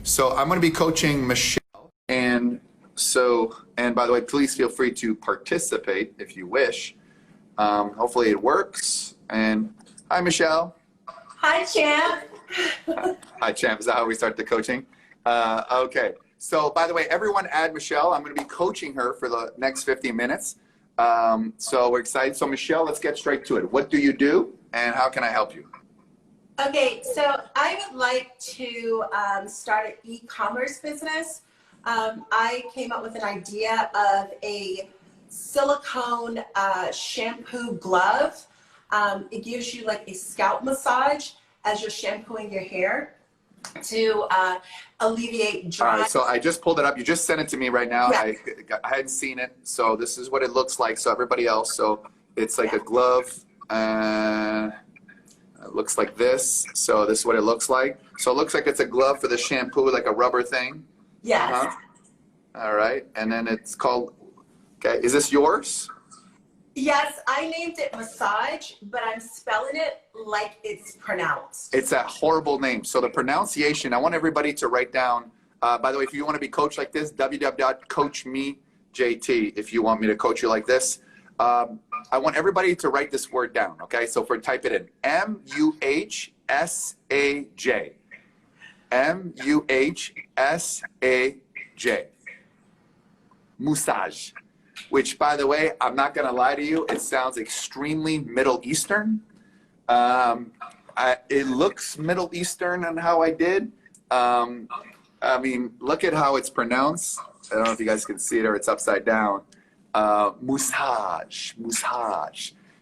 So I'm going to be coaching Michelle, and by the way, please feel free to participate if you wish. Hopefully it works. And hi, Michelle. Hi, Champ. Hi, Champ. Is that how we start the coaching? Okay. So by the way, everyone add Michelle. I'm going to be coaching her for the next 15 minutes. So we're excited. So Michelle, let's get straight to it. What do you do and how can I help you? Okay, so I would like to start an e-commerce business. I came up with an idea of a silicone shampoo glove. It gives you like a scalp massage as you're shampooing your hair to alleviate dry. All right, so I just pulled it up. You just sent it to me right now. Yeah. I hadn't seen it. So this is what it looks like. So everybody else, so it's like a glove. It looks like this. So this is what it looks like. So it looks like it's a glove for the shampoo, like a rubber thing. Yes. All right. And then it's called, okay, is this yours? Yes, I named it Massage, but I'm spelling it like it's pronounced. It's a horrible name. So the pronunciation, I want everybody to write down, by the way, if you want to be coached like this, www.coachmejt, if you want me to coach you like this. I want everybody to write this word down, okay? So type it in, M-U-H-S-A-J. M-U-H-S-A-J. Massage. Which, by the way, I'm not going to lie to you, it sounds extremely Middle Eastern. It looks Middle Eastern on how I did. I mean, look at how it's pronounced. I don't know if you guys can see it or it's upside down. Massage.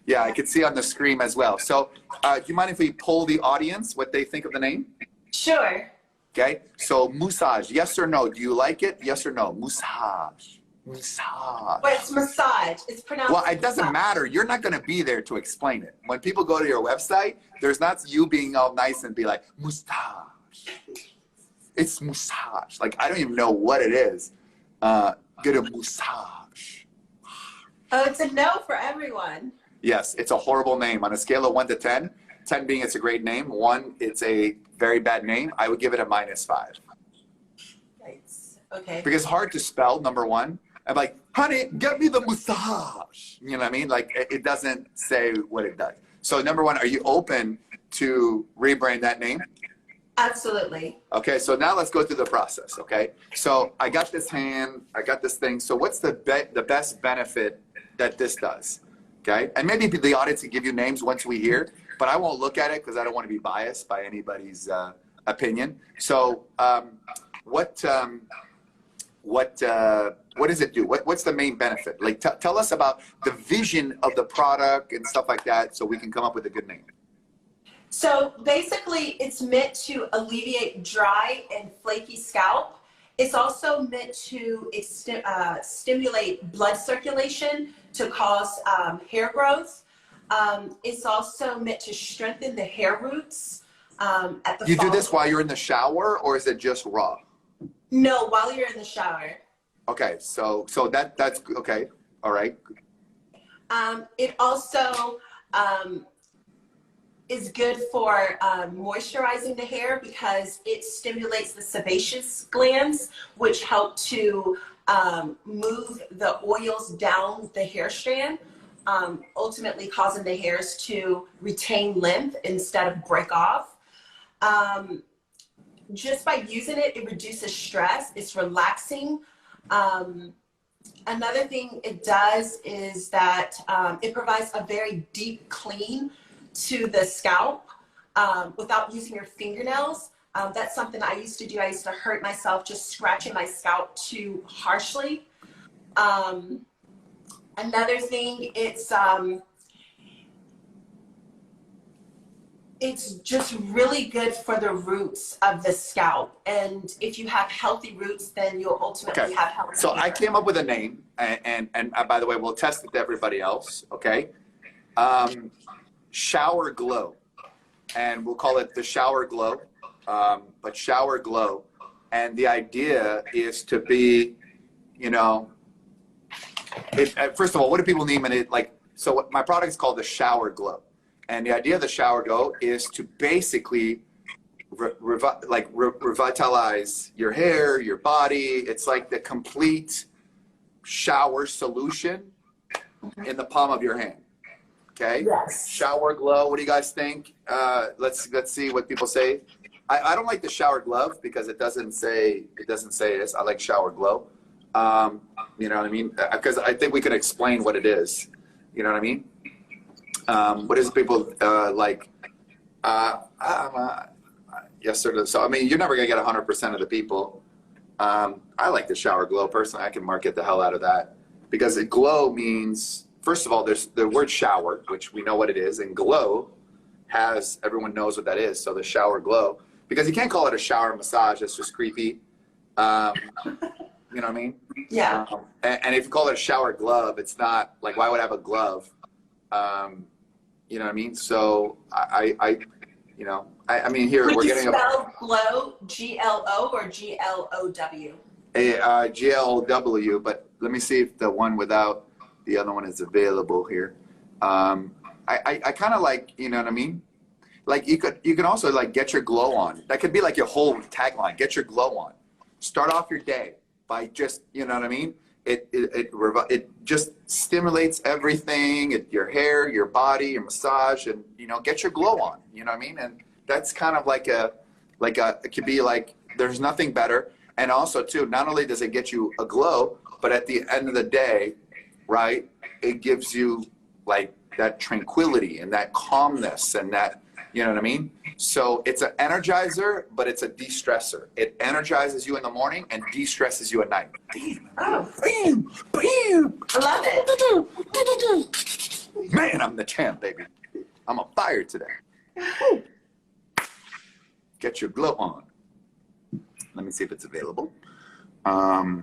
Yeah, I can see on the screen as well. So do you mind if we poll the audience what they think of the name? Sure. Okay, so massage, yes or no? Do you like it? Yes or no? Massage. Massage. But it's massage. It's pronounced. Well, it doesn't matter. You're not going to be there to explain it. When people go to your website, there's not you being all nice and be like, massage. It's massage. Like, I don't even know what it is. Get a massage. Oh, it's a no for everyone. Yes, it's a horrible name. On a scale of 1 to 10, 10 being it's a great name, 1, it's a very bad name, I would give it a -5. Yikes. Okay. Because it's hard to spell, number one. I'm like, honey, get me the massage. You know what I mean? Like, it doesn't say what it does. So number one, are you open to rebrand that name? Absolutely. Okay, so now let's go through the process, okay? So I got this hand, I got this thing. So what's the best benefit that this does, okay? And maybe the audience can give you names once we hear, but I won't look at it because I don't want to be biased by anybody's opinion. So what does it do? What's the main benefit? Like, tell us about the vision of the product and stuff like that so we can come up with a good name. So basically, it's meant to alleviate dry and flaky scalp. It's also meant to stimulate blood circulation to cause hair growth. It's also meant to strengthen the hair roots at the You do this while you're in the shower, or is it just raw? No, while you're in the shower. Okay, so that's okay. All right. It also is good for moisturizing the hair because it stimulates the sebaceous glands, which help to move the oils down the hair strand, ultimately causing the hairs to retain length instead of break off. Just by using it, it reduces stress. It's relaxing. Another thing it does is that it provides a very deep clean to the scalp without using your fingernails. That's something I used to do. I used to hurt myself just scratching my scalp too harshly. Another thing, it's just really good for the roots of the scalp. And if you have healthy roots, then you'll ultimately have healthy hair. I came up with a name, and by the way, we'll test it to everybody else, okay? Shower Glow. And we'll call it the Shower Glow, but Shower Glow. And the idea is to be, you know, first of all, what do people name it? Like, so my product is called the Shower Glow. And the idea of the Shower Glow is to basically revitalize your hair, your body. It's like the complete shower solution in the palm of your hand. Okay. Yes. Shower glow. What do you guys think? Let's see what people say. I don't like the shower glove because it doesn't say this. I like shower glow. You know what I mean? Because I think we can explain what it is. You know what I mean? What is people like? Yes, sir. So I mean, you're never gonna get 100% of the people. I like the shower glow personally. I can market the hell out of that because it glow means, first of all, there's the word shower, which we know what it is, and glow everyone knows what that is. So the shower glow, because you can't call it a shower massage. That's just creepy. You know what I mean? Yeah. And if you call it a shower glove, it's not like, why would I have a glove? You know what I mean? So I mean, here Would we're you getting spell glow G-L-O or G-L-O-W? G-L-W, but let me see if the one without the other one is available here. I kind of like, you know what I mean? Like you can also like get your glow on. That could be like your whole tagline, get your glow on. Start off your day by just, you know what I mean? It just stimulates everything, your hair, your body, your massage, and, you know, get your glow on, you know what I mean? And that's kind of like it could be like, there's nothing better. And also too, not only does it get you a glow, but at the end of the day, right, it gives you like that tranquility and that calmness and that, you know what I mean? So it's an energizer, but it's a de-stressor. It energizes you in the morning and de-stresses you at night. Oh, Bam, bam. I love it. Man, I'm the champ, baby. I'm on fire today. Woo. Get your glow on. Let me see if it's available. I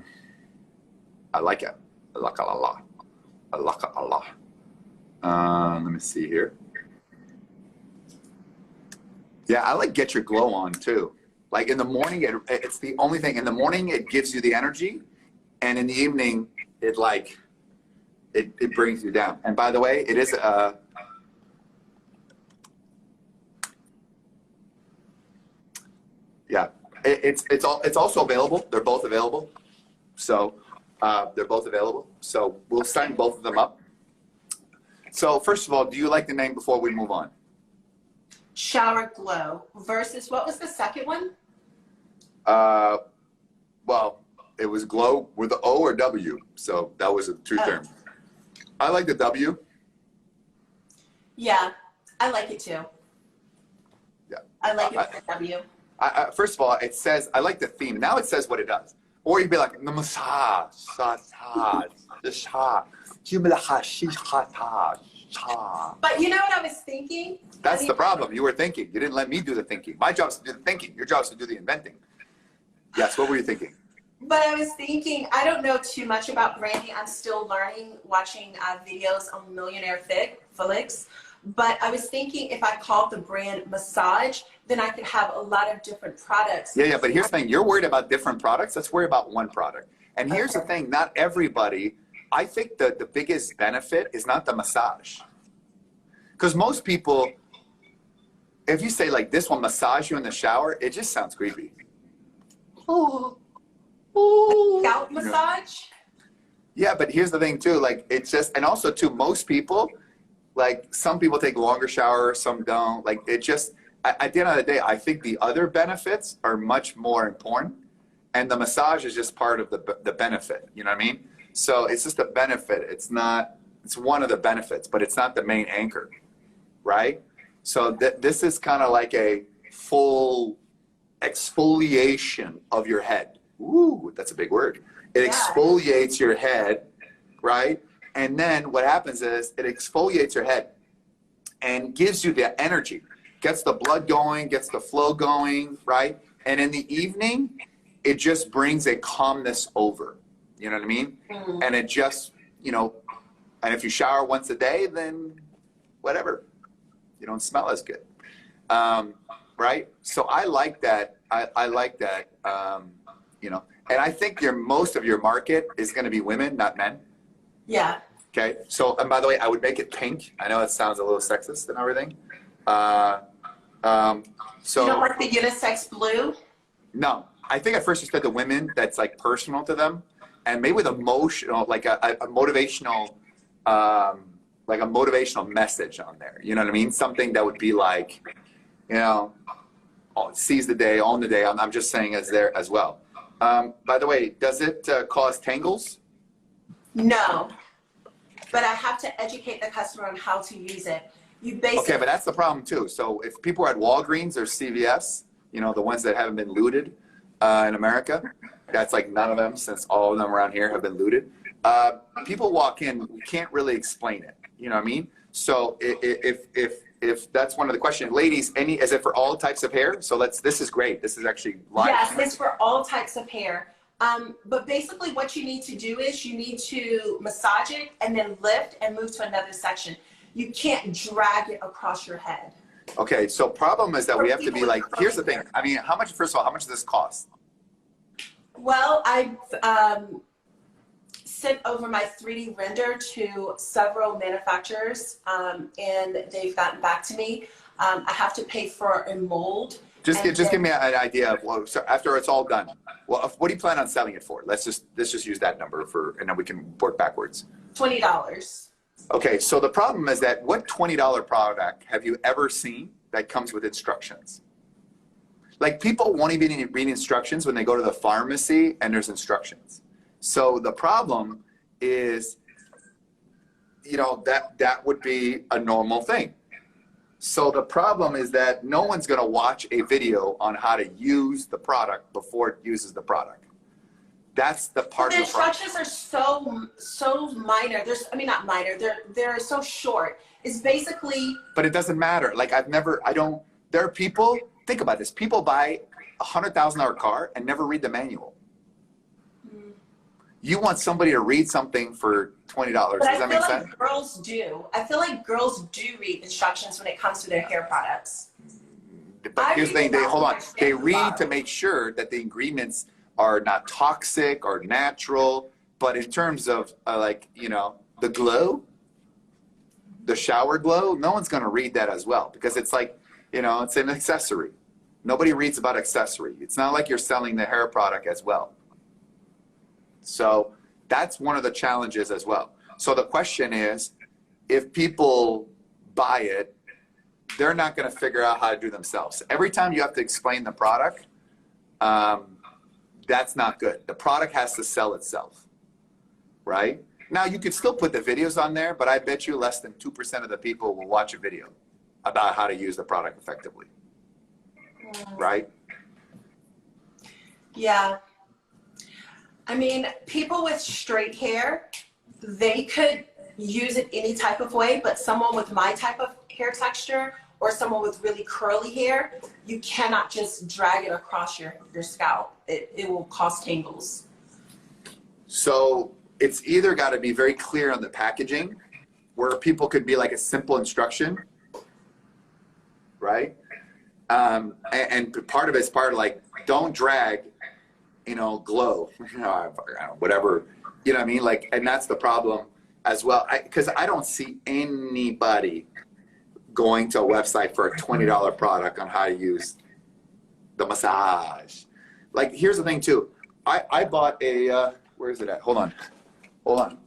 like it. I like it a lot. I like it a lot. Let me see here. Yeah, I like get your glow on too. Like in the morning, it's the only thing. In the morning, it gives you the energy, and in the evening, it brings you down. And by the way, it is yeah, it's also available. They're both available. So they're both available. So we'll sign both of them up. So first of all, do you like the name before we move on? Shower glow versus, what was the second one? Well, it was glow with the O or W. So that was a two term. I like the W. Yeah, I like it too. Yeah. I like it with the W. First of all, it says, I like the theme. Now it says what it does. Or you'd be like, the massage, the shah, But you know what I was thinking? That's the problem. You were thinking. You didn't let me do the thinking. My job is to do the thinking. Your job is to do the inventing. Yes, what were you thinking? But I was thinking, I don't know too much about branding. I'm still learning, watching videos on Millionaire Felix. But I was thinking if I called the brand Massage, then I could have a lot of different products. Yeah, but here's the thing. You're worried about different products. Let's worry about one product. And here's the thing. Not everybody, I think that the biggest benefit is not the massage. Because most people, if you say like this will massage you in the shower, it just sounds creepy. Scalp massage? Yeah, but here's the thing too. Like it's just, and also too, most people, like some people take longer showers, some don't. Like it just, at the end of the day, I think the other benefits are much more important. And the massage is just part of the benefit. You know what I mean? So it's just a benefit. It's not, it's one of the benefits, but it's not the main anchor, right? So this is kind of like a full exfoliation of your head. Ooh, that's a big word. It exfoliates your head, right? And then what happens is it exfoliates your head and gives you the energy, gets the blood going, gets the flow going, right? And in the evening, it just brings a calmness over. You know what I mean? Mm-hmm. And it just, you know, and if you shower once a day, then whatever, you don't smell as good, right? So I like that. I like that, you know, and I think most of your market is going to be women, not men. Yeah. Okay. So, and by the way, I would make it pink. I know it sounds a little sexist and everything. So you don't like the unisex blue? no, I think at first you said the women that's like personal to them, and maybe with emotional, like a motivational, like a motivational message on there. You know what I mean? Something that would be like, you know, seize the day, own the day. I'm just saying as there as well. By the way, does it cause tangles? No, but I have to educate the customer on how to use it. You basically Okay, but that's the problem too. So if people are at Walgreens or CVS, you know, the ones that haven't been looted in America, that's like none of them, since all of them around here have been looted. People walk in, we can't really explain it. You know what I mean? So if that's one of the questions, ladies, is it for all types of hair? So this is great. This is actually live. Yes, it's for all types of hair. But basically what you need to do is you need to massage it and then lift and move to another section. You can't drag it across your head. Okay, so problem is that we have to be like, here's the thing. I mean, first of all, how much does this cost? Well, I've sent over my 3D render to several manufacturers, and they've gotten back to me. I have to pay for a mold. Just give me an idea of, well, so after it's all done, well, what do you plan on selling it for? Let's just use that number and then we can work backwards. $20. Okay, so the problem is that what $20 product have you ever seen that comes with instructions? Like, people won't even read instructions when they go to the pharmacy and there's instructions. So the problem is, you know, that would be a normal thing. So the problem is that no one's going to watch a video on how to use the product before it uses the product. That's the part of the problem. The instructions are so minor. Not minor. They're so short. It's basically. But it doesn't matter. Like, there are people, think about this. People buy a $100,000 car and never read the manual. You want somebody to read something for $20. Does that make sense? Girls do. I feel like girls do read instructions when it comes to their hair products. But here's the thing. They read to make sure that the ingredients are not toxic or natural. But in terms of like, you know, the glow, the shower glow, no one's going to read that as well, because it's like, you know, it's an accessory. Nobody reads about accessory. It's not like you're selling the hair product as well. So that's one of the challenges as well. So the question is, if people buy it, they're not going to figure out how to do themselves. Every time you have to explain the product, that's not good. The product has to sell itself, right? Now, you could still put the videos on there, but I bet you less than 2% of the people will watch a video about how to use the product effectively, right? Yeah. I mean, people with straight hair, they could use it any type of way, but someone with my type of hair texture or someone with really curly hair, you cannot just drag it across your scalp. It will cause tangles. So it's either got to be very clear on the packaging, where people could be like a simple instruction, right? And part of it's part of like, don't drag, you know, glow, you know, whatever, you know what I mean? Like, and that's the problem as well. Because I don't see anybody going to a website for a $20 product on how to use the massage. Like, here's the thing too. I bought a, where is it at? Hold on.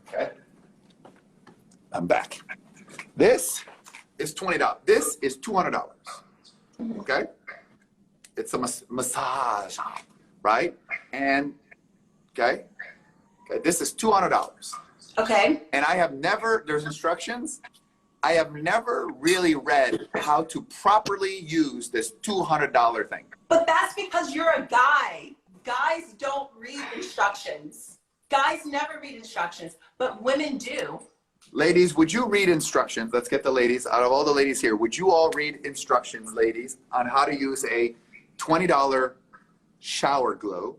Okay. I'm back. This is $20. This is $200. Okay? It's a massage, right? And, okay, this is $200. Okay. And I have never, there's instructions, I have never really read how to properly use this $200 thing. But that's because you're a guy. Guys don't read instructions. Guys never read instructions, but women do. Ladies, would you read instructions? Let's get the ladies. Out of all the ladies here, would you all read instructions, ladies, on how to use a $20 shower glow,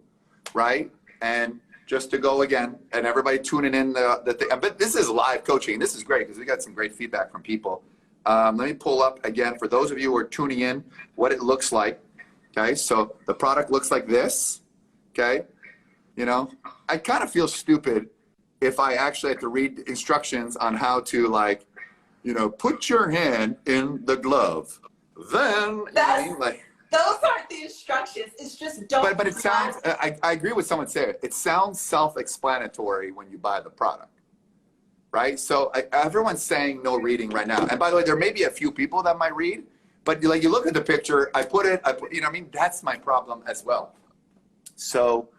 right? And just to go again, and everybody tuning in, but this is live coaching. This is great because we got some great feedback from people. Let me pull up again, for those of you who are tuning in, what it looks like. Okay, so the product looks like this. Okay, you know, I kind of feel stupid if I actually have to read instructions on how to, like, you know, put your hand in the glove. Then, you know what I mean? Like, those aren't the instructions. It's just don't. but it sounds, I agree with someone saying it sounds self-explanatory when you buy the product, right? So everyone's saying no reading right now. And by the way, there may be a few people that might read, but like you look at the picture, you know what I mean? That's my problem as well. So,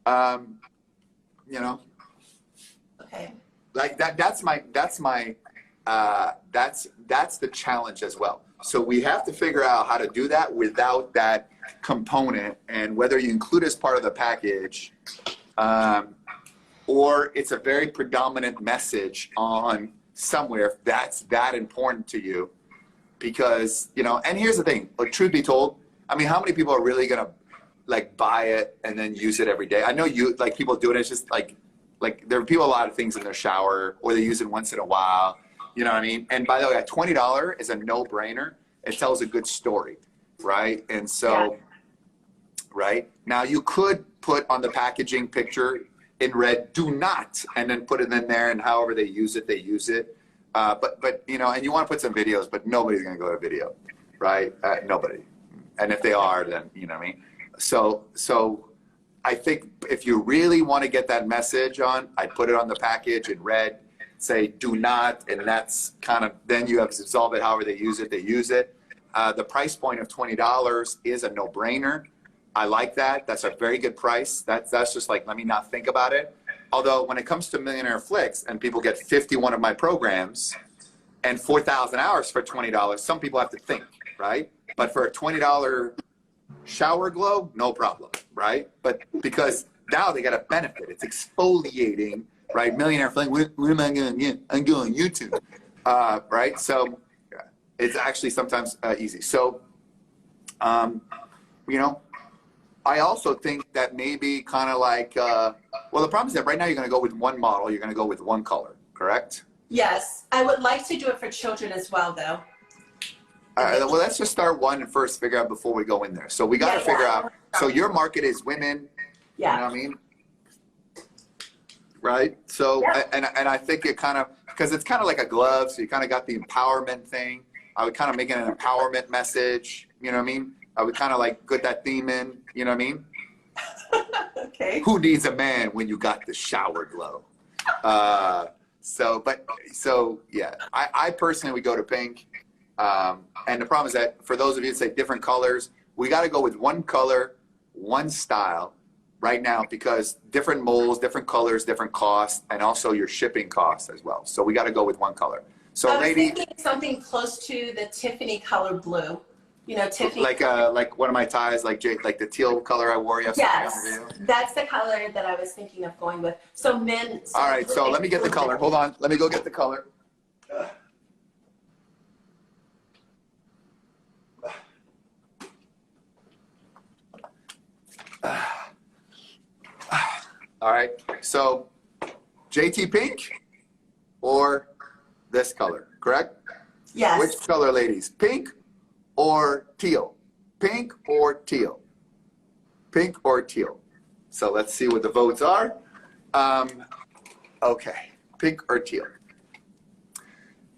you know, okay. Like that's the challenge as well. So we have to figure out how to do that without that component, and whether you include it as part of the package, or it's a very predominant message on somewhere, if that's that important to you. Because, you know, and here's the thing, like, truth be told, I mean, how many people are really gonna like buy it and then use it every day? I know you, like, people do it, it's just like there are people, a lot of things in their shower, or they use it once in a while. You know what I mean? And by the way, at $20 is a no-brainer. It tells a good story, right? And so, right? Now you could put on the packaging picture in red, do not, and then put it in there, and however they use it, they use it. But you know, and you want to put some videos, but nobody's gonna go to video, right? Nobody. And if they are, then, you know what I mean? So I think if you really want to get that message on, I'd put it on the package in red, say do not, and that's kind of, then you have to solve it however they use it, they use it. The price point of $20 is a no-brainer. I like that. That's a very good price. That's just like, let me not think about it. Although when it comes to Millionaire Flicks and people get 51 of my programs and 4,000 hours for $20, some people have to think, right? But for a $20 shower glow, no problem, right? But because now they got a benefit. It's exfoliating, right? Millionaire Flicks, what am I going to get? I'm going YouTube, right? So it's actually sometimes easy. So, you know, I also think that maybe kind of like, well, the problem is that right now you're going to go with one model. You're going to go with one color, correct? Yes. I would like to do it for children as well, though. All right, well, let's just start one and first figure out before we go in there. So we got to figure out, so your market is women, you know what I mean? Right? So, and I think it kind of, because it's kind of like a glove, so you kind of got the empowerment thing. I would kind of make it an empowerment message, you know what I mean? I would kind of like put that theme in, you know what I mean? Okay. Who needs a man when you got the shower glow? So yeah, I personally would go to pink. And the problem is that for those of you that say different colors, we got to go with one color, one style right now, because different molds, different colors, different costs, and also your shipping costs as well. So we got to go with one color. So I was lady, thinking something close to the Tiffany color blue. You know, Tiffany. like one of my ties, like the teal color I wore yesterday. Yes, that's the color that I was thinking of going with. So men. So all right, so let me get the color. Hold on, let me go get the color. All right, so JT pink or this color, correct? Yes. Which color, ladies? Pink or teal? Pink or teal? Pink or teal? So let's see what the votes are. Okay, pink or teal?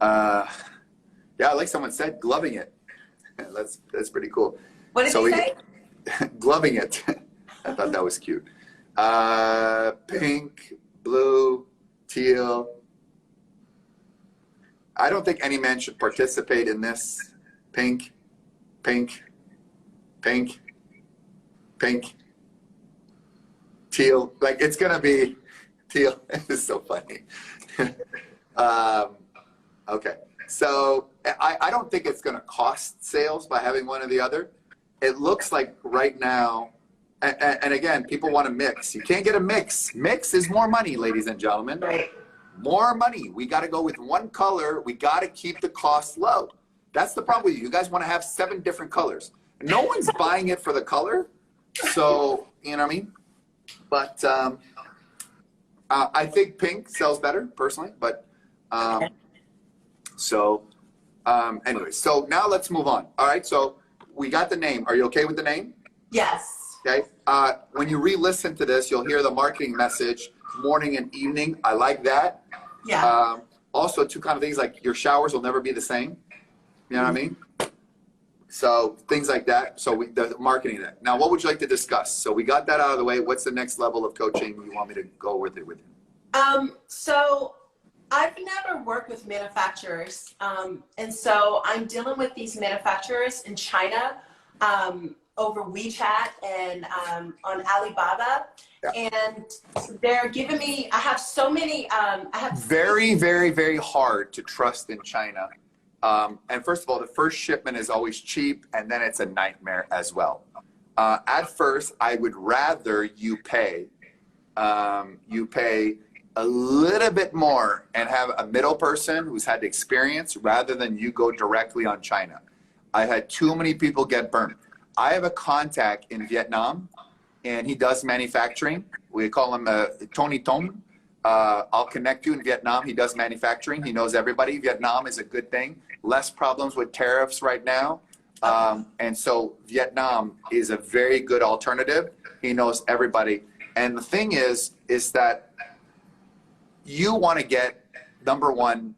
Yeah, like someone said, gloving it. That's pretty cool. What did you say? Gloving it. I thought that was cute. Pink, blue, teal. I don't think any man should participate in this. Pink, pink, pink, pink, teal. Like, it's gonna be teal. It's so funny. Okay, so I don't think it's gonna cost sales by having one or the other. It looks like right now, and again, people want to mix. You can't get a mix. Mix is more money, ladies and gentlemen. Right. More money. We got to go with one color. We got to keep the cost low. That's the problem with you. You guys want to have 7 different colors. No one's buying it for the color. So, you know what I mean? But I think pink sells better, personally. But anyway, so now let's move on. All right, so we got the name. Are you okay with the name? Yes. Okay. When you re-listen to this, you'll hear the marketing message, morning and evening. I like that. Yeah. Also, two kind of things like your showers will never be the same. You know what I mean? So things like that. So the marketing that. Now, what would you like to discuss? So we got that out of the way. What's the next level of coaching you want me to go with you? So I've never worked with manufacturers. And so I'm dealing with these manufacturers in China over WeChat and on Alibaba. Yeah. And they're giving me, I have so many, very, very, very hard to trust in China. And first of all, the first shipment is always cheap, and then it's a nightmare as well. At first, I would rather you pay a little bit more and have a middle person who's had the experience rather than you go directly on China. I had too many people get burnt. I have a contact in Vietnam, and he does manufacturing. We call him Tony Tong. I'll connect you in Vietnam. He does manufacturing. He knows everybody. Vietnam is a good thing. Less problems with tariffs right now. And so Vietnam is a very good alternative. He knows everybody. And the thing is that you want to get, number one,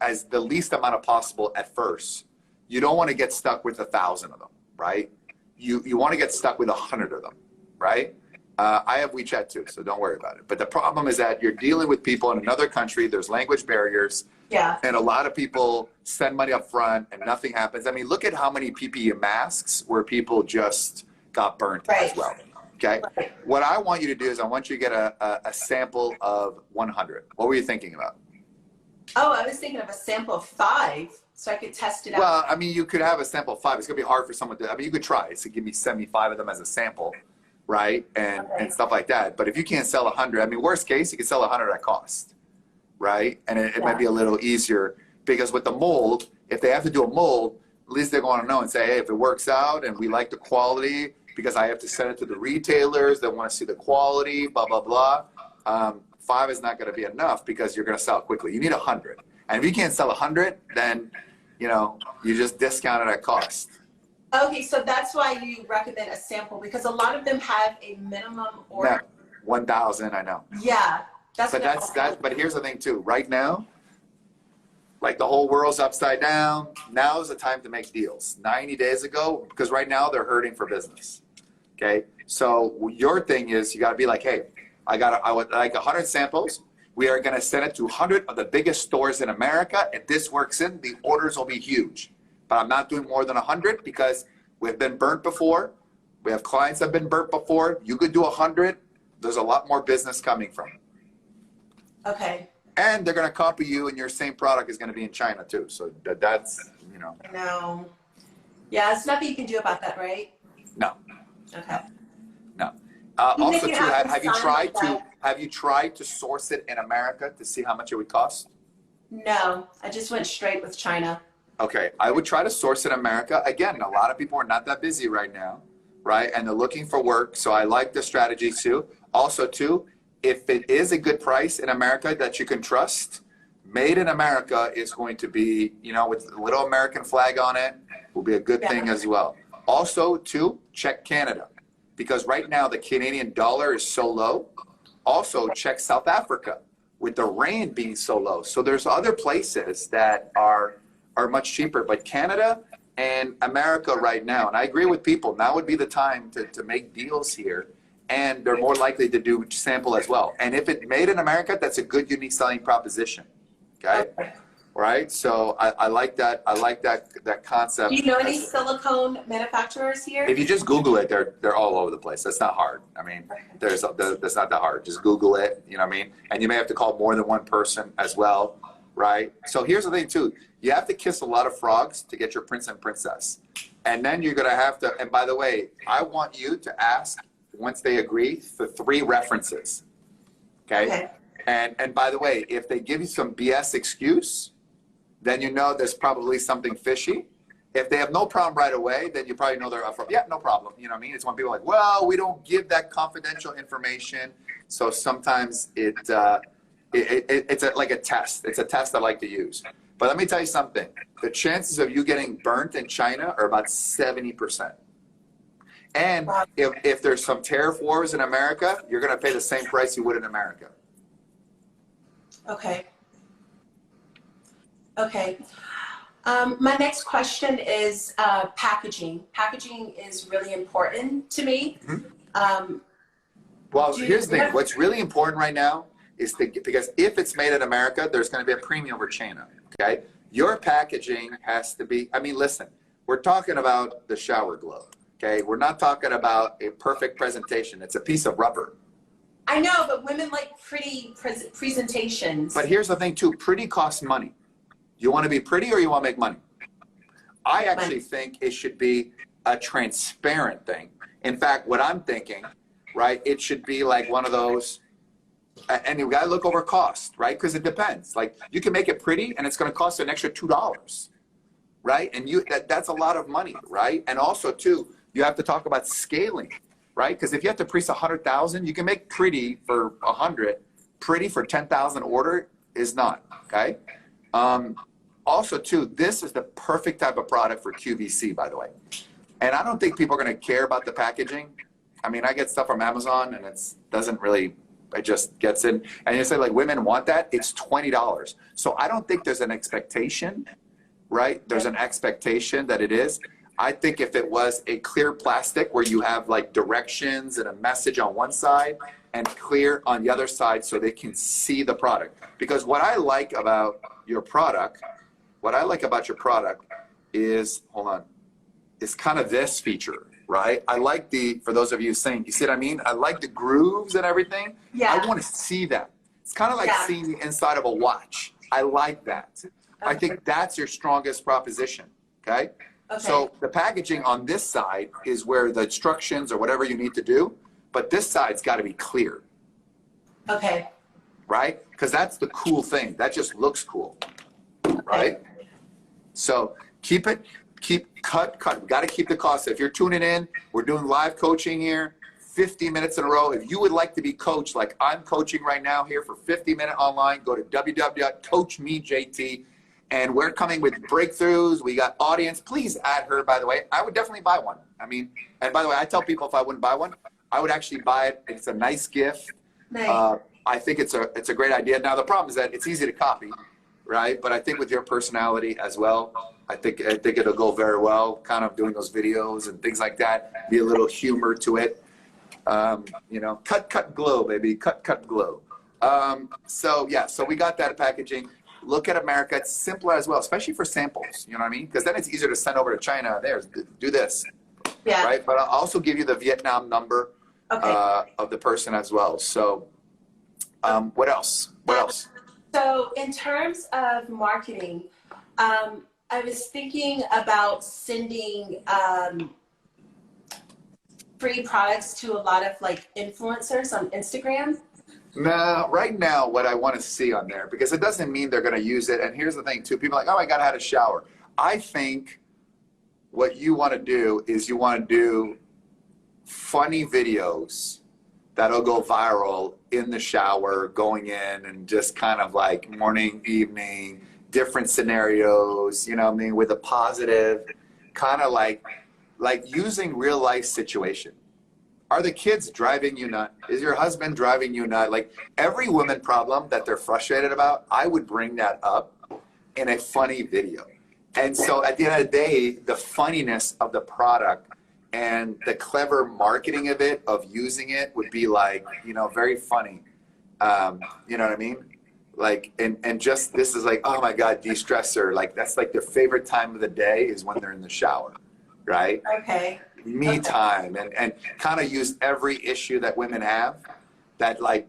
as the least amount of possible at first. You don't want to get stuck with 1,000 of them, right? You want to get stuck with 100 of them, right? I have WeChat too, so don't worry about it. But the problem is that you're dealing with people in another country. There's language barriers. Yeah. And a lot of people send money up front and nothing happens. I mean, look at how many PPE masks where people just got burnt as well. Okay. Right. What I want you to do is I want you to get a sample of 100. What were you thinking about? Oh, I was thinking of a sample of 5 so I could test it out. Well, I mean, you could have a sample of 5. It's going to be hard for someone to, I mean, you could try. So give me 75 of them as a sample, right? And stuff like that. But if you can't sell 100, I mean, worst case, you can sell 100 at cost, right? And it might be a little easier because with the mold, if they have to do a mold, at least they're going to know and say, hey, if it works out and we like the quality, because I have to send it to the retailers that want to see the quality, blah, blah, blah. 5 is not going to be enough because you're going to sell it quickly. You need 100. And if you can't sell 100, then, you know, you just discount it at cost. Okay, so that's why you recommend a sample because a lot of them have a minimum order. 1,000, I know. Yeah. But here's the thing too. Right now, like the whole world's upside down. Now is the time to make deals. 90 days ago, because right now they're hurting for business. Okay, so your thing is you got to be like, hey, I would like 100 samples. We are going to send it to 100 of the biggest stores in America. If this works in, the orders will be huge. But I'm not doing more than 100 because we've been burnt before. We have clients that have been burnt before. You could do 100. There's a lot more business coming from it. Okay. And they're going to copy you, and your same product is going to be in China too. So that's, you know. No. Yeah, there's nothing you can do about that, right? No. Okay. No. Also, too, have you tried to source it in America to see how much it would cost? No, I just went straight with China. Okay, I would try to source in America. Again, a lot of people are not that busy right now, right? And they're looking for work. So I like the strategy too. Also, too, if it is a good price in America that you can trust, made in America is going to be, you know, with a little American flag on it, will be a good thing as well. Also, too, check Canada. Because right now the Canadian dollar is so low. Also, check South Africa with the rand being so low. So there's other places that are much cheaper. But Canada and America right now, and I agree with people, now would be the time to make deals here. And they're more likely to do sample as well. And if it's made in America, that's a good, unique selling proposition. Okay? Right? So I like that. I like that concept. Do you know any silicone manufacturers here? If you just Google it, they're all over the place. That's not hard. I mean, that's not that hard. Just Google it. You know what I mean? And you may have to call more than one person as well, right? So here's the thing too. You have to kiss a lot of frogs to get your prince and princess. And then you're gonna have to. And by the way, I want you to ask once they agree for 3 references. Okay. And by the way, if they give you some BS excuse, then you know there's probably something fishy. If they have no problem right away, then you probably know they're up for, yeah, no problem. You know what I mean? It's when people are like, well, we don't give that confidential information. So sometimes it's like a test. It's a test I like to use. But let me tell you something. The chances of you getting burnt in China are about 70%. And if there's some tariff wars in America, you're going to pay the same price you would in America. Okay. Okay. My next question is packaging. Packaging is really important to me. Well, here's the thing. What's really important right now is because if it's made in America, there's going to be a premium over China. Okay, your packaging has to be. I mean, listen, we're talking about the shower glove. Okay, we're not talking about a perfect presentation. It's a piece of rubber. I know, but women like pretty presentations. But here's the thing too. Pretty costs money. You want to be pretty or you want to make money? I actually think it should be a transparent thing. In fact, what I'm thinking, right, it should be like one of those, and you got to look over cost, right? Because it depends. Like you can make it pretty and it's going to cost you an extra $2, right? And that's a lot of money, right? And also too, you have to talk about scaling, right? Because if you have to price 100,000, you can make pretty for 100, pretty for 10,000 order is not, okay? Also too, this is the perfect type of product for QVC, by the way. And I don't think people are going to care about the packaging. I mean, I get stuff from Amazon and it doesn't really, it just gets in. And you say like women want that, it's $20. So I don't think there's an expectation, right? There's an expectation that it is. I think if it was a clear plastic where you have like directions and a message on one side and clear on the other side so they can see the product. Because what I like about your product, is, hold on, is kind of this feature, right? I like for those of you saying, you see what I mean? I like the grooves and everything. Yeah. I want to see that. It's kind of like seeing the inside of a watch. I like that. Okay. I think that's your strongest proposition, okay? So the packaging on this side is where the instructions or whatever you need to do, but this side's got to be clear. Okay. Right? Because that's the cool thing. That just looks cool, right? So cut. We got to keep the cost. If you're tuning in, we're doing live coaching here, 50 minutes in a row. If you would like to be coached like I'm coaching right now here for 50-minute online, go to www.coachmejt. And we're coming with breakthroughs. We got audience. Please add her, by the way. I would definitely buy one. I mean, and by the way, I tell people if I wouldn't buy one, I would actually buy it. It's a nice gift. Nice. I think it's a great idea. Now, the problem is that it's easy to copy, right? But I think with your personality as well, I think it'll go very well, kind of doing those videos and things like that. Be a little humor to it. You know, cut, glow, baby. Cut, glow. So we got that packaging. Look at America. It's simpler as well, especially for samples. You know what I mean? Because then it's easier to send over to China. There, do this. Yeah. Right? But I'll also give you the Vietnam number of the person as well. So what else? So in terms of marketing, I was thinking about sending free products to a lot of like influencers on Instagram. No, right now, what I want to see on there, because it doesn't mean they're going to use it. And here's the thing, too. People are like, oh, I got to have a shower. I think what you want to do is you want to do funny videos that'll go viral in the shower, going in and just kind of like morning, evening, different scenarios, you know what I mean, with a positive, kind of like using real life situation. Are the kids driving you nuts? Is your husband driving you nuts? Like every woman problem that they're frustrated about, I would bring that up in a funny video. And so at the end of the day, the funniness of the product and the clever marketing of it, of using it would be like, you know, very funny. You know what I mean? Like, and just, this is like, oh my God, de-stressor. Like that's like their favorite time of the day is when they're in the shower, right? Okay. Me time, and kind of use every issue that women have that like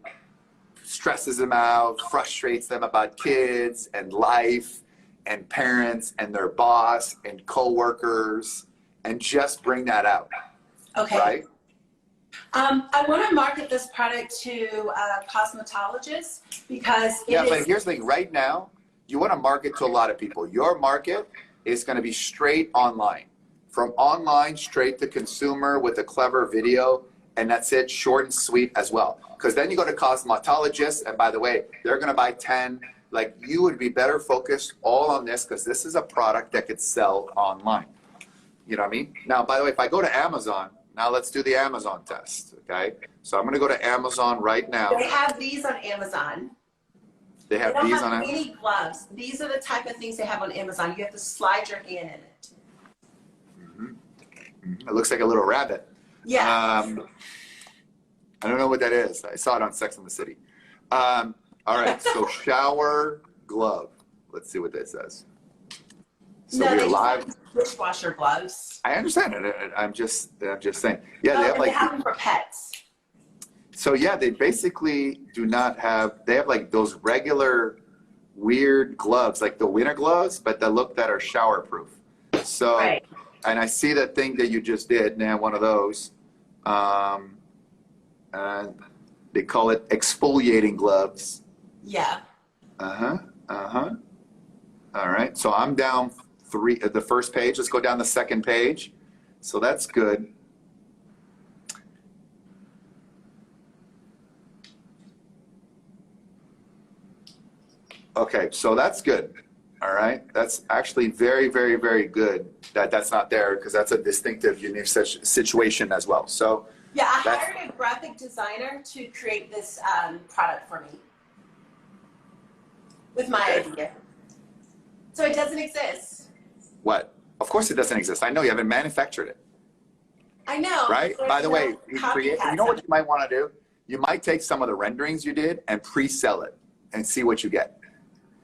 stresses them out, frustrates them about kids and life and parents and their boss and coworkers, and just bring that out. Okay. Right? I want to market this product to cosmetologists because but here's the thing. Right now, you want to market to a lot of people. Your market is going to be straight online. From online straight to consumer with a clever video, and that's it, short and sweet as well. Because then you go to cosmetologists, and by the way, they're going to buy 10. Like, you would be better focused all on this, because this is a product that could sell online. You know what I mean? Now, by the way, if I go to Amazon, now let's do the Amazon test, okay? So I'm going to go to Amazon right now. They have these on Amazon. They They have don't these have on any gloves. These are the type of things they have on Amazon. You have to slide your hand in it. It looks like a little rabbit. Yeah. I don't know what that is. I saw it on Sex and the City. All right, so shower glove. Let's see what that says. So no, we're they live. have dishwasher gloves. I understand it. I'm just saying. Yeah, Oh, they have and like. they have them for pets. So yeah, they basically do not have. They have like those regular, weird gloves, like the winter gloves, but that are shower proof. So, Right. and I see that thing that you just did. Now one of those. And they call it exfoliating gloves. Yeah. All right. So I'm down the first page. Let's go down the second page. So that's good. Okay, so that's good. All right. That's actually very, very, very good that that's not there because that's a distinctive, unique situation as well. So Yeah, I hired a graphic designer to create this product for me with my idea. So it doesn't exist. what? Of course it doesn't exist. I know you haven't manufactured it. I know. Right? By the way, you know what you might want to do? You might take some of the renderings you did and pre-sell it and see what you get.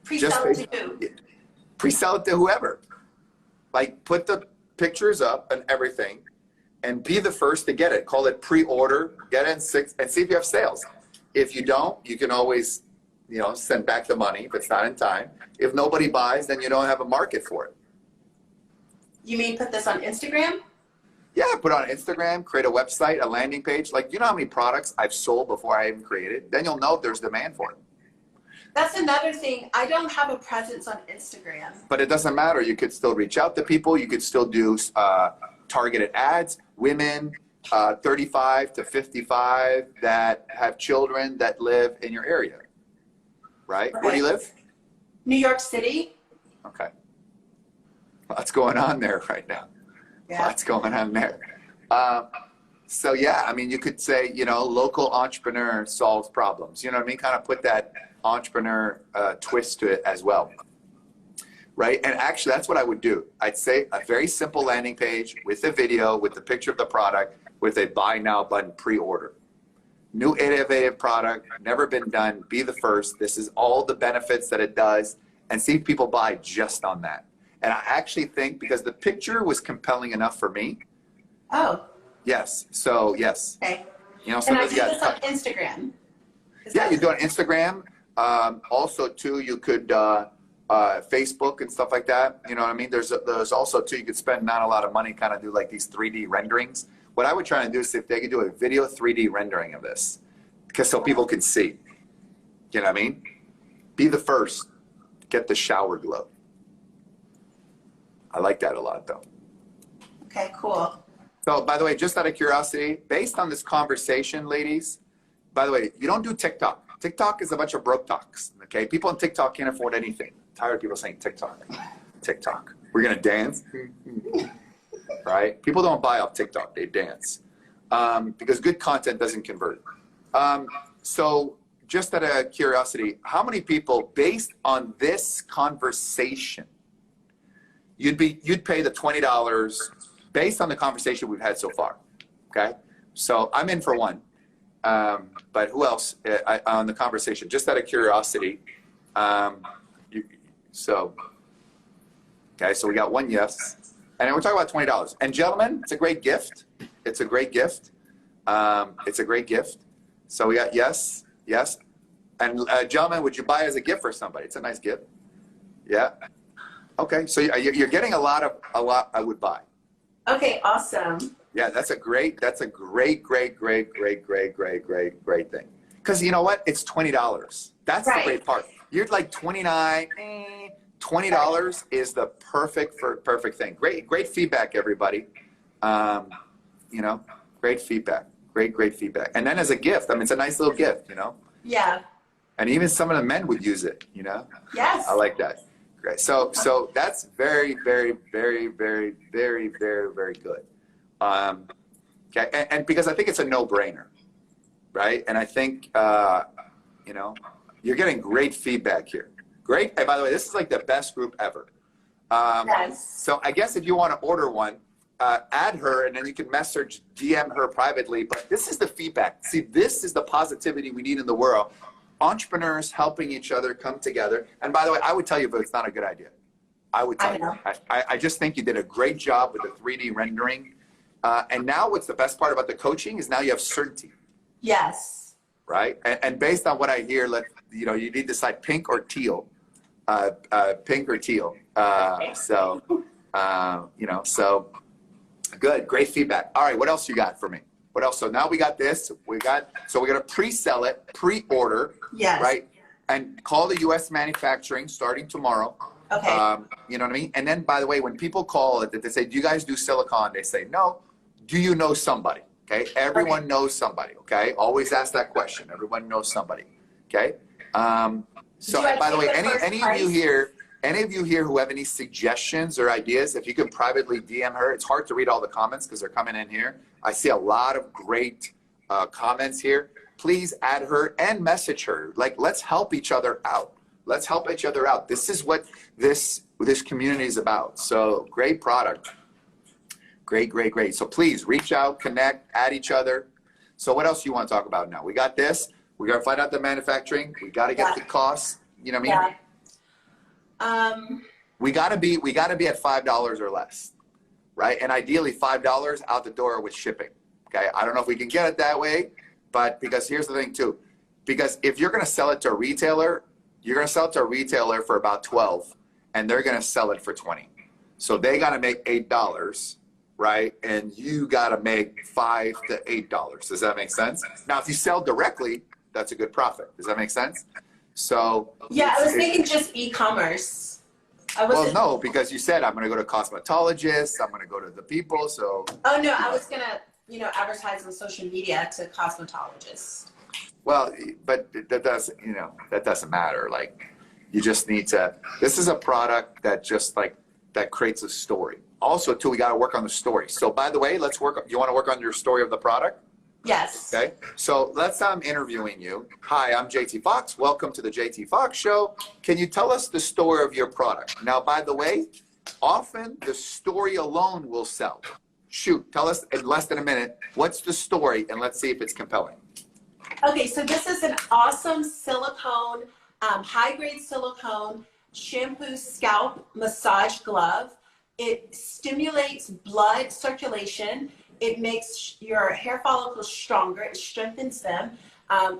Pre-sell it to who? Pre-sell it to whoever. Like put the pictures up and everything and be the first to get it. Call it pre-order, get it in 6 and see if you have sales. If you don't, you can always, send back the money if it's not in time. If nobody buys, then you don't have a market for it. You mean put this on Instagram? Yeah, put it on Instagram, create a website, a landing page. Like, you know how many products I've sold before I even created? Then you'll know if there's demand for it. That's another thing. I don't have a presence on Instagram. But it doesn't matter. You could still reach out to people. You could still do targeted ads. Women 35 to 55 that have children that live in your area. Right? Where do you live? New York City. Okay. What's going on there right now? Yeah. What's going on there? So yeah, I mean, you could say, local entrepreneur solves problems. You know what I mean? Kind of put that entrepreneur twist to it as well. Right? And actually, that's what I would do. I'd say a very simple landing page with a video, with the picture of the product, with a buy now button pre-order. New innovative product, never been done, be the first. This is all the benefits that it does, and see if people buy just on that. And I actually think because the picture was compelling enough for me. Oh. Yes. So yes. Okay. And I do this on Instagram. Yeah, you do it on Instagram. Also, too, you could Facebook and stuff like that. You know what I mean? There's also too, you could spend not a lot of money, kind of do like these 3D renderings. What I would try and do is if they could do a video 3D rendering of this, because so people can see. You know what I mean? Be the first. Get the shower glove. I like that a lot, though. Okay, cool. So, by the way, just out of curiosity, based on this conversation, ladies, by the way, you don't do TikTok. TikTok is a bunch of broke talks, okay? People on TikTok can't afford anything. I'm tired of people saying TikTok. TikTok. We're going to dance, right? People don't buy off TikTok. They dance because good content doesn't convert. So, just out of curiosity, how many people, based on this conversation, you'd pay the $20 based on the conversation we've had so far, okay? So I'm in for one, but who else on the conversation? Just out of curiosity, okay, so we got one yes, and we're talking about $20. And gentlemen, it's a great gift. It's a great gift. It's a great gift. So we got yes, yes. And gentlemen, would you buy it as a gift for somebody? It's a nice gift. Yeah. Okay, so you're getting a lot I would buy. Okay, awesome. Yeah, that's a great thing. Because you know what? It's $20. That's the great part. You're like $29. $20 is the perfect thing. Great feedback, everybody. Great feedback. Great feedback. And then as a gift, I mean, it's a nice little gift, Yeah. And even some of the men would use it, Yes. I like that. Great. So that's very, very, very, very, very, very, very good. Okay, and because I think it's a no-brainer, right? And I think, You're getting great feedback here. Great. And by the way, this is like the best group ever. Yes. So I guess if you want to order one, add her and then you can message, DM her privately. But this is the feedback. See, this is the positivity we need in the world. Entrepreneurs helping each other come together. And by the way, I would tell you, but it's not a good idea. I would tell you. I just think you did a great job with the 3D rendering. And now what's the best part about the coaching is now you have certainty. Yes. Right? And based on what I hear, you need to decide pink or teal. Pink or teal. So good. Great feedback. All right. What else you got for me? What else? So now we got this. We're going to pre-sell it, pre-order. Yes. Right? And call the U.S. manufacturing starting tomorrow. Okay. You know what I mean? And then, by the way, when people call it, they say, do you guys do silicone? They say, no. Do you know somebody? Okay. Everyone knows somebody. Okay. Always ask that question. Everyone knows somebody. Okay. So by the way, any of you here who have any suggestions or ideas, if you can privately DM her, it's hard to read all the comments because they're coming in here. I see a lot of great comments here. Please add her and message her. Like, let's help each other out. Let's help each other out. This is what this community is about. So great product. Great, great, great. So please reach out, connect, add each other. So what else do you want to talk about now? We got this. We got to find out the manufacturing. We got to get the costs. You know what I mean? We got to be at $5 or less, right? And ideally $5 out the door with shipping. Okay. I don't know if we can get it that way, but because here's the thing too, because if you're going to sell it to a retailer, you're going to sell it to a retailer for about 12 and they're going to sell it for 20. So they got to make $8. Right? And you got to make $5 to $8. Does that make sense? Now, if you sell directly, that's a good profit. Does that make sense? So yeah, I was thinking just e-commerce. Well, no, because you said I'm going to go to cosmetologists. I'm going to go to the people. So. Oh no, I was going to, advertise on social media to cosmetologists. Well, but that doesn't matter. Like, you just need to. This is a product that that creates a story. Also, too, we got to work on the story. So, by the way, you want to work on your story of the product? Yes. Okay. So let's say I'm interviewing you. Hi, I'm JT Foxx. Welcome to the JT Foxx Show. Can you tell us the story of your product? Now, by the way, often the story alone will sell. Shoot, tell us in less than a minute, what's the story? And let's see if it's compelling. Okay, so this is an awesome silicone, high-grade silicone shampoo scalp massage glove. It stimulates blood circulation. It makes your hair follicles stronger. It strengthens them,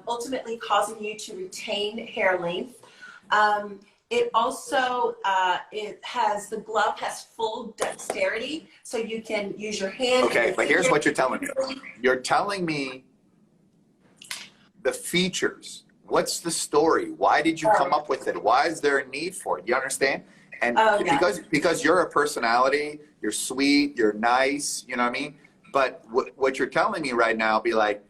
ultimately causing you to retain hair length. It also, the glove has full dexterity, so you can use your hand. Okay, but here's what you're telling me. You're telling me the features. What's the story? Why did you come up with it? Why is there a need for it? You understand? And because you're a personality, you're sweet, you're nice, you know what I mean? But what you're telling me right now, be like,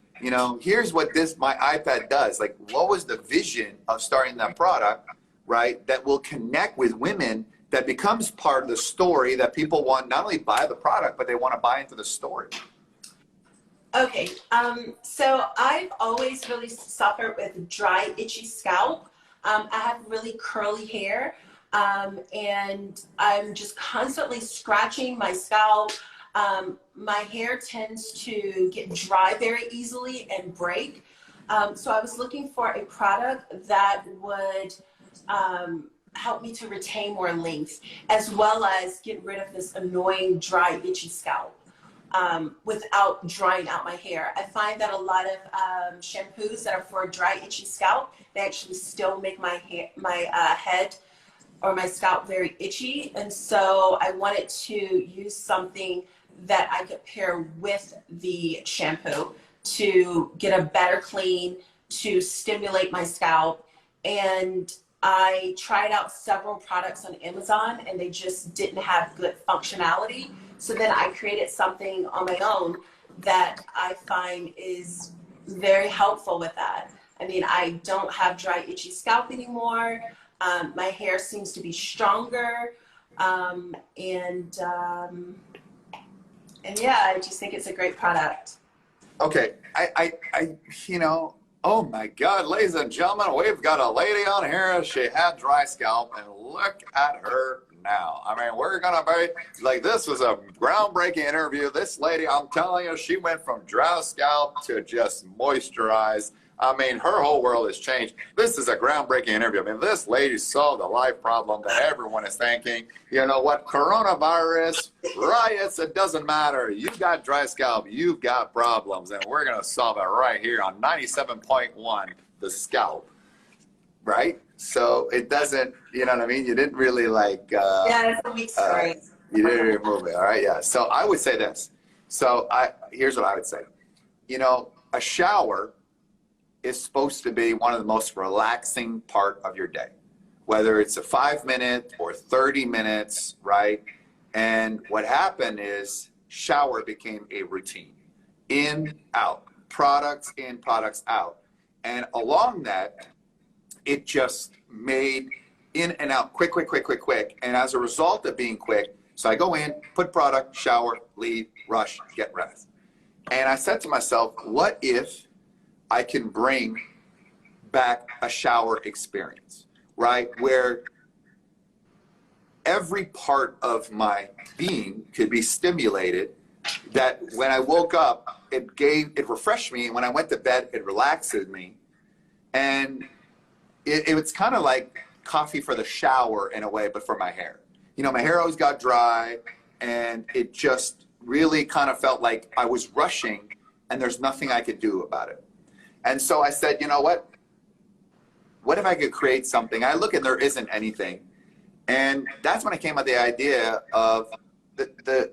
here's what my iPad does. Like, what was the vision of starting that product, right? That will connect with women, that becomes part of the story that people want, not only buy the product, but they want to buy into the story. Okay, so I've always really suffered with dry, itchy scalp. I have really curly hair. And I'm just constantly scratching my scalp. My hair tends to get dry very easily and break. So I was looking for a product that would help me to retain more length, as well as get rid of this annoying dry, itchy scalp without drying out my hair. I find that a lot of shampoos that are for dry, itchy scalp, they actually still make my head or my scalp very itchy. And so I wanted to use something that I could pair with the shampoo to get a better clean, to stimulate my scalp. And I tried out several products on Amazon and they just didn't have good functionality. So then I created something on my own that I find is very helpful with that. I mean, I don't have dry, itchy scalp anymore. My hair seems to be stronger, and yeah, I just think it's a great product. Okay, Oh my God, ladies and gentlemen, we've got a lady on here. She had dry scalp, and look at her now. I mean, we're gonna be like, this was a groundbreaking interview. This lady, I'm telling you, she went from dry scalp to just moisturized. I mean, her whole world has changed. This is a groundbreaking interview. I mean, this lady solved a life problem that everyone is thinking. You know what? Coronavirus, riots, it doesn't matter. You've got dry scalp, you've got problems, and we're going to solve it right here on 97.1, The Scalp. Right? So it doesn't, you know what I mean? You didn't really like... yeah, it's a weak story. You didn't remove it, all right? Yeah. So I would say this. So here's what I would say. You know, a shower is supposed to be one of the most relaxing part of your day, whether it's a 5-minute or 30 minutes, right? And what happened is shower became a routine. In, out, products in, products out. And along that, it just made in and out quick. And as a result of being quick, so I go in, put product, shower, leave, rush, get rest. And I said to myself, what if I can bring back a shower experience, right? Where every part of my being could be stimulated, that when I woke up, it refreshed me. And when I went to bed, it relaxed me. And it was kind of like coffee for the shower in a way, but for my hair. You know, my hair always got dry, and it just really kind of felt like I was rushing and there's nothing I could do about it. And so I said, you know what? What if I could create something? I look and there isn't anything. And that's when I came up with the idea of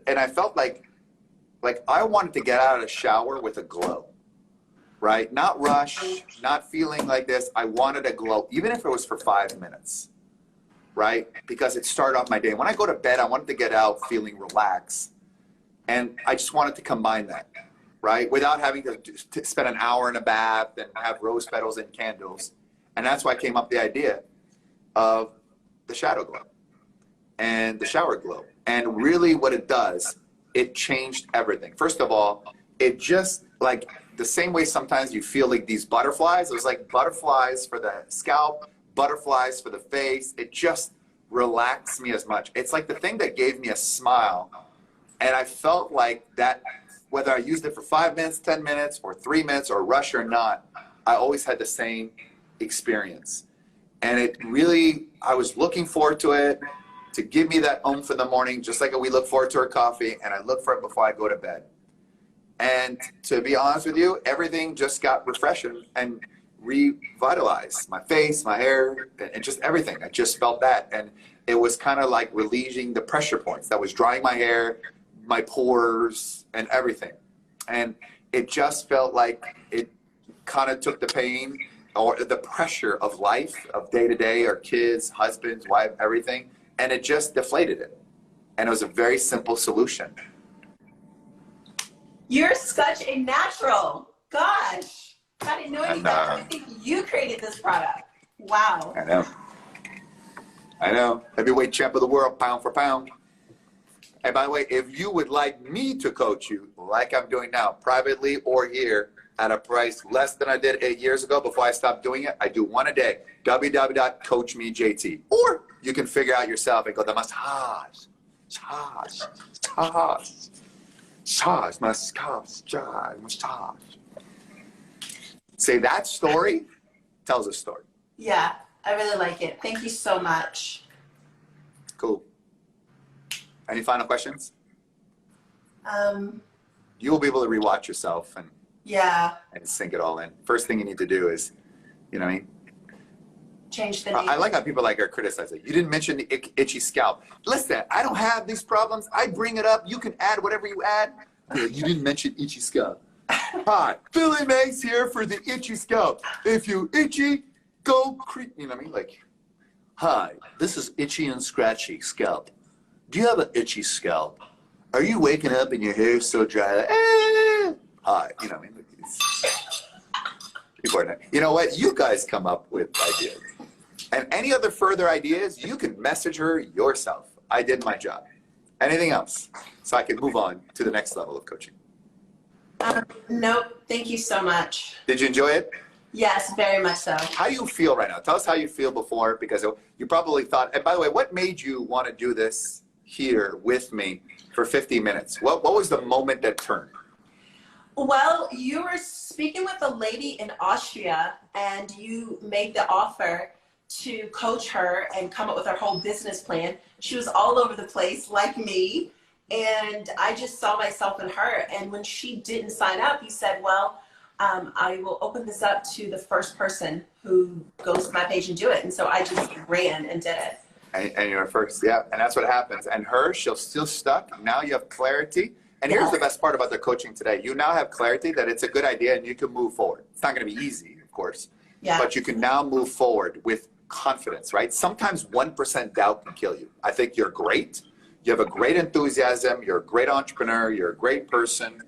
and I felt like I wanted to get out of the shower with a glow, right? Not rush, not feeling like this. I wanted a glow, even if it was for 5 minutes, right? Because it started off my day. When I go to bed, I wanted to get out feeling relaxed. And I just wanted to combine that, right? Without having to spend an hour in a bath and have rose petals and candles. And that's why I came up with the idea of the shadow glow and the shower glow. And really what it does, it changed everything. First of all, it just like the same way sometimes you feel like these butterflies, it was like butterflies for the scalp, butterflies for the face. It just relaxed me as much. It's like the thing that gave me a smile. And I felt like that, whether I used it for 5 minutes, 10 minutes, or 3 minutes, or rush or not, I always had the same experience. And it really, I was looking forward to it, to give me that oomph in the morning, just like we look forward to our coffee, and I look for it before I go to bed. And to be honest with you, everything just got refreshing and revitalized. My face, my hair, and just everything. I just felt that. And it was kind of like relieving the pressure points that was drying my hair, my pores, and everything. And it just felt like it kind of took the pain or the pressure of life, of day to day, or kids, husbands, wife, everything, and it just deflated it. And it was a very simple solution. You're such a natural. Gosh, I didn't know you guys. I think you created this product. Wow. I know. Heavyweight champ of the world, pound for pound. And by the way, if you would like me to coach you, like I'm doing now, privately or here, at a price less than I did 8 years ago before I stopped doing it, I do one a day, www.coachmejt. Or you can figure out yourself and go, the massage, massage. Say that story tells a story. Yeah, I really like it. Thank you so much. Cool. Any final questions? You will be able to rewatch yourself and sink it all in. First thing you need to do is, you know what I mean? Change the name. I like how people like are criticizing. You didn't mention the itchy scalp. Listen, I don't have these problems. I bring it up. You can add whatever you add. You didn't mention itchy scalp. Hi, Billy Mays here for the itchy scalp. If you itchy, go creep. You know what I mean? Like, hi, this is itchy and scratchy scalp. Do you have an itchy scalp? Are you waking up and your hair's so dry? Like, hi, you know what I mean? Important. You know what? You guys come up with ideas. And any other further ideas, you can message her yourself. I did my job. Anything else? So I can move on to the next level of coaching. Nope. Thank you so much. Did you enjoy it? Yes, very much so. How do you feel right now? Tell us how you feel before, because you probably thought, and by the way, what made you want to do this here with me for 50 minutes? What was the moment that turned? Well, you were speaking with a lady in Austria and you made the offer to coach her and come up with her whole business plan. She was all over the place like me. And I just saw myself in her. And when she didn't sign up, you said, well, I will open this up to the first person who goes to my page and do it. And so I just ran and did it. And you're first, yeah. And that's what happens. And she's still stuck. Now you have clarity. And here's the best part about the coaching today. You now have clarity that it's a good idea and you can move forward. It's not going to be easy, of course. Yeah. But you can now move forward with confidence, right? Sometimes 1% doubt can kill you. I think you're great. You have a great enthusiasm. You're a great entrepreneur. You're a great person.